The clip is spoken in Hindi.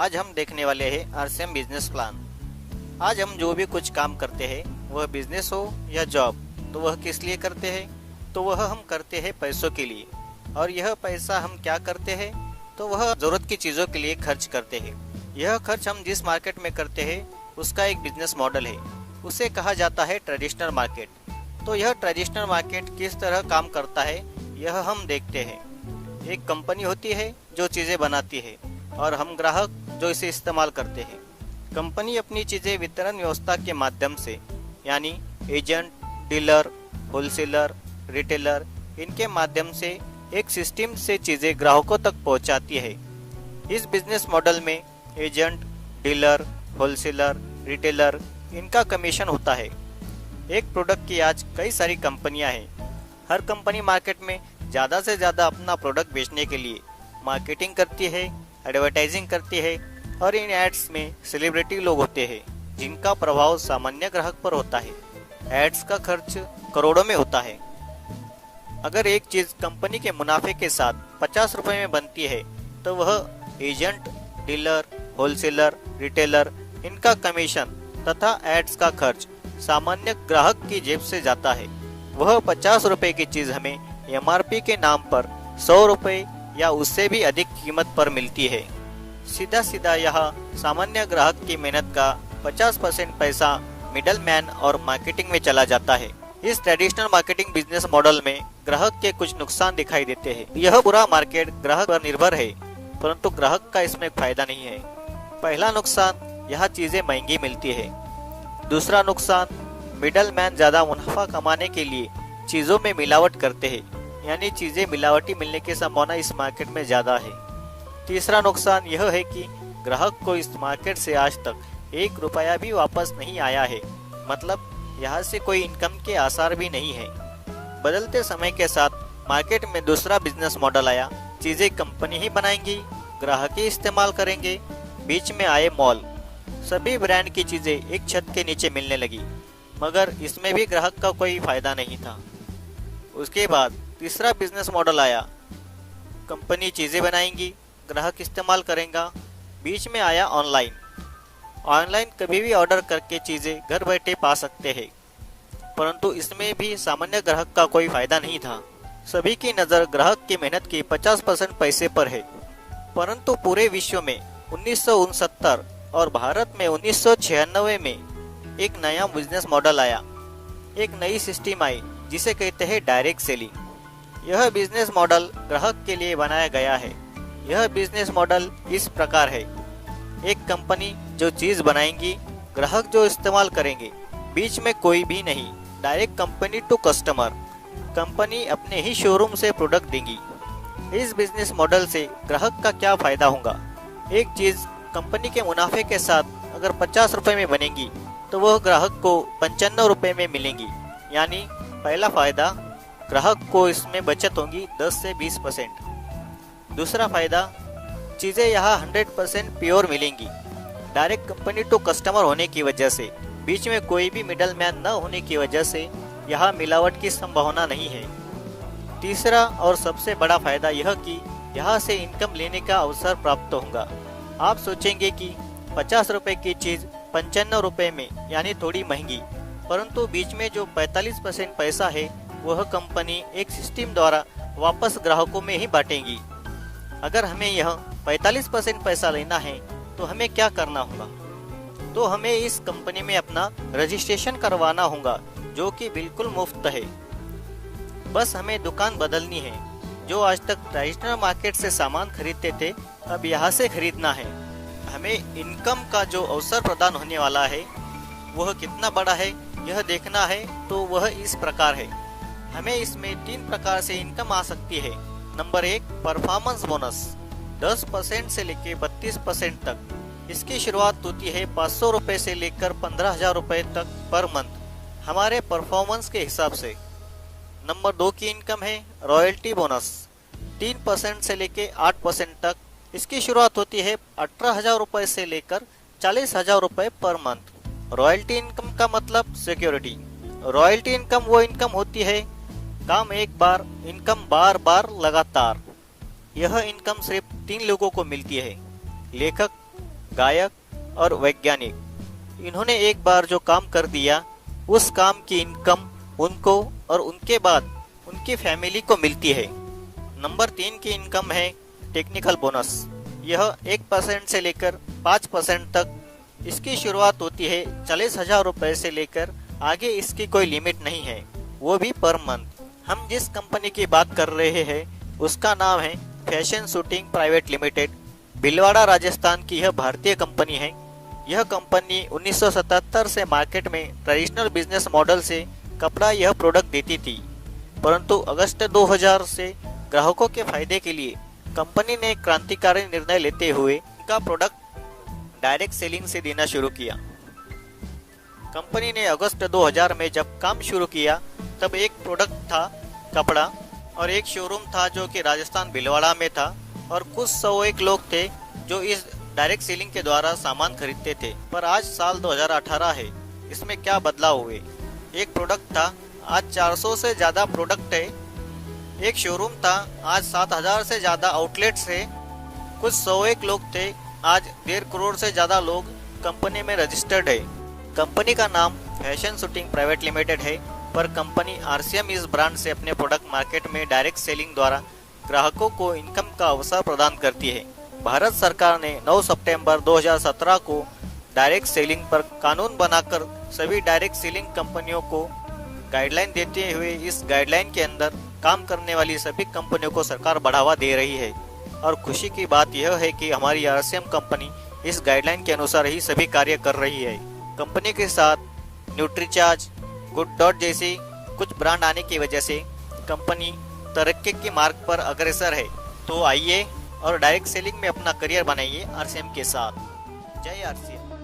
आज हम देखने वाले हैं आरसीएम बिजनेस प्लान। आज हम जो भी कुछ काम करते हैं, वह बिजनेस हो या जॉब, तो वह किस लिए करते हैं? तो वह हम करते हैं पैसों के लिए। और यह पैसा हम क्या करते हैं? तो वह जरूरत की चीज़ों के लिए खर्च करते हैं। यह खर्च हम जिस मार्केट में करते हैं उसका एक बिजनेस मॉडल है, उसे कहा जाता है ट्रेडिशनल मार्केट। तो यह ट्रेडिशनल मार्केट किस तरह काम करता है, यह हम देखते हैं। एक कंपनी होती है जो चीज़ें बनाती है और हम ग्राहक जो इसे इस्तेमाल करते हैं। कंपनी अपनी चीज़ें वितरण व्यवस्था के माध्यम से, यानी एजेंट, डीलर, होलसेलर, रिटेलर, इनके माध्यम से एक सिस्टम से चीज़ें ग्राहकों तक पहुंचाती है। इस बिजनेस मॉडल में एजेंट, डीलर, होलसेलर, रिटेलर, इनका कमीशन होता है। एक प्रोडक्ट की आज कई सारी कंपनियां हैं। हर कंपनी मार्केट में ज़्यादा से ज़्यादा अपना प्रोडक्ट बेचने के लिए मार्केटिंग करती है, एडवर्टाइजिंग करती है और इन एड्स में सेलिब्रिटी लोग होते हैं जिनका प्रभाव सामान्य ग्राहक पर होता है। एड्स का खर्च करोड़ों में होता है। अगर एक चीज़ कंपनी के मुनाफे के साथ 50 रुपए में बनती है तो वह एजेंट, डीलर, होलसेलर, रिटेलर, इनका कमीशन तथा एड्स का खर्च सामान्य ग्राहक की जेब से जाता है। वह 50 रुपए की चीज़ हमें एमआरपी के नाम पर 100 रुपए या उससे भी अधिक कीमत पर मिलती है। सीधा सीधा यहाँ सामान्य ग्राहक की मेहनत का 50% पैसा मिडल मैन और मार्केटिंग में चला जाता है। इस ट्रेडिशनल मार्केटिंग बिजनेस मॉडल में ग्राहक के कुछ नुकसान दिखाई देते हैं। यह पूरा मार्केट ग्राहक पर निर्भर है, परंतु ग्राहक का इसमें फायदा नहीं है। पहला नुकसान, यह चीजें महंगी मिलती है। दूसरा नुकसान, मिडल मैन ज्यादा मुनाफा कमाने के लिए चीजों में मिलावट करते हैं, यानी चीजें मिलावटी मिलने की संभावना इस मार्केट में ज्यादा है। तीसरा नुकसान यह है कि ग्राहक को इस मार्केट से आज तक 1 रुपया भी वापस नहीं आया है, मतलब यहाँ से कोई इनकम के आसार भी नहीं है। बदलते समय के साथ मार्केट में दूसरा बिजनेस मॉडल आया। चीजें कंपनी ही बनाएंगी, ग्राहक ही इस्तेमाल करेंगे। बीच में आए मॉल। सभी ब्रांड की चीजें एक छत के नीचे मिलने लगी, मगर इसमें भी ग्राहक का कोई फायदा नहीं था। उसके बाद तीसरा बिजनेस मॉडल आया। कंपनी चीजें बनाएंगी, ग्राहक इस्तेमाल करेगा। बीच में आया ऑनलाइन। ऑनलाइन कभी भी ऑर्डर करके चीजें घर बैठे पा सकते हैं, परंतु इसमें भी सामान्य ग्राहक का कोई फायदा नहीं था। सभी की नज़र ग्राहक की मेहनत के 50% पैसे पर है। परंतु पूरे विश्व में 1969 और भारत में 1996 में एक नया बिजनेस मॉडल आया। एक नई सिस्टम आई जिसे कहते हैं डायरेक्ट सेलिंग। यह बिजनेस मॉडल ग्राहक के लिए बनाया गया है। यह बिजनेस मॉडल इस प्रकार है। एक कंपनी जो चीज बनाएंगी, ग्राहक जो इस्तेमाल करेंगे, बीच में कोई भी नहीं। Direct company to customer. Company अपने ही शोरूम से प्रोडक्ट देंगी। इस बिजनेस मॉडल से ग्राहक का क्या फायदा होगा? एक चीज कंपनी के मुनाफे के साथ अगर 50 रुपए में बनेगी तो वह ग्राहक को 95 रुपए में मिलेंगी। यानी पहला फायदा, ग्राहक को इसमें बचत होगी 10 से 20%। दूसरा फायदा, चीजें यहाँ 100% प्योर मिलेंगी। डायरेक्ट कंपनी टू कस्टमर होने की वजह से, बीच में कोई भी मिडल मैन न होने की वजह से यहाँ मिलावट की संभावना नहीं है। तीसरा और सबसे बड़ा फायदा यह कि यहाँ से इनकम लेने का अवसर प्राप्त होगा। आप सोचेंगे कि 50 रुपए की चीज 95 रुपए में, यानी थोड़ी महंगी, परंतु बीच में जो 45% पैसा है वह कंपनी एक सिस्टम द्वारा वापस ग्राहकों में ही बांटेगी। अगर हमें यह 45% पैसा लेना है तो हमें क्या करना होगा? तो हमें इस कंपनी में अपना रजिस्ट्रेशन करवाना होगा, जो कि बिल्कुल मुफ्त है। बस हमें दुकान बदलनी है। जो आज तक ट्रेडिशनल मार्केट से सामान खरीदते थे, अब यहाँ से खरीदना है। हमें इनकम का जो अवसर प्रदान होने वाला है वह कितना बड़ा है यह देखना है। तो वह इस प्रकार है। हमें इसमें 3 प्रकार से इनकम आ सकती है। नंबर 1, परफॉर्मेंस बोनस 10% से लेकर 32% तक। इसकी शुरुआत होती है 500 रुपए से लेकर 15,000 रुपए तक पर मंथ, हमारे परफॉर्मेंस के हिसाब से। नंबर 2 की इनकम है रॉयल्टी बोनस 3% से लेकर 8% तक। इसकी शुरुआत होती है 18,000 रुपए से लेकर 40,000 रुपए पर मंथ। रॉयल्टी इनकम का मतलब सिक्योरिटी। रॉयल्टी इनकम वो इनकम होती है, काम एक बार, इनकम बार बार लगातार। यह इनकम सिर्फ 3 लोगों को मिलती है, लेखक, गायक और वैज्ञानिक। इन्होंने एक बार जो काम कर दिया उस काम की इनकम उनको और उनके बाद उनकी फैमिली को मिलती है। नंबर 3 की इनकम है टेक्निकल बोनस। यह 1% से लेकर 5% तक इसकी शुरुआत होती है। 40,000 रुपए से लेकर आगे इसकी कोई लिमिट नहीं है, वो भी पर मंथ। हम जिस कंपनी की बात कर रहे हैं उसका नाम है fashion shooting private limited. Bhilwara Rajasthan की यह भारतीय कंपनी है। यह कंपनी 1977 से मार्केट में ट्रेडिशनल बिजनेस मॉडल से कपड़ा यह प्रोडक्ट देती थी, परंतु अगस्त 2000 से ग्राहकों के फायदे के लिए कंपनी ने क्रांतिकारी निर्णय लेते हुए इनका प्रोडक्ट डायरेक्ट सेलिंग से देना शुरू किया। कंपनी ने अगस्त 2000 में जब काम शुरू किया तब एक प्रोडक्ट था कपड़ा और एक शोरूम था जो कि राजस्थान भीलवाड़ा में था, और कुछ 101 लोग थे जो इस डायरेक्ट सेलिंग के द्वारा सामान खरीदते थे। पर आज साल 2018 है, इसमें क्या बदलाव हुए। एक प्रोडक्ट था, आज 400 से ज्यादा प्रोडक्ट है। एक शोरूम था, आज 7000 से ज्यादा आउटलेट्स है। कुछ 101 लोग थे, आज 1.5 करोड़ से ज्यादा लोग कंपनी में रजिस्टर्ड है। कंपनी का नाम फैशन शूटिंग प्राइवेट लिमिटेड है, पर कंपनी आरसीएम इस ब्रांड से अपने प्रोडक्ट मार्केट में डायरेक्ट सेलिंग द्वारा ग्राहकों को इनकम का अवसर प्रदान करती है। भारत सरकार ने 9 सितंबर 2017 को डायरेक्ट सेलिंग पर कानून बनाकर सभी डायरेक्ट सेलिंग कंपनियों को गाइडलाइन देते हुए इस गाइडलाइन के अंदर काम करने वाली सभी कंपनियों को सरकार बढ़ावा दे रही है। और खुशी की बात यह है कि हमारी आरसीएम कंपनी इस गाइडलाइन के अनुसार ही सभी कार्य कर रही है। कंपनी के साथ न्यूट्रीचार्ज, गुड डॉट जैसी कुछ ब्रांड आने की वजह से कंपनी तरक्की के मार्ग पर अग्रसर है। तो आइए और डायरेक्ट सेलिंग में अपना करियर बनाइए आरसीएम के साथ। जय आरसीएम।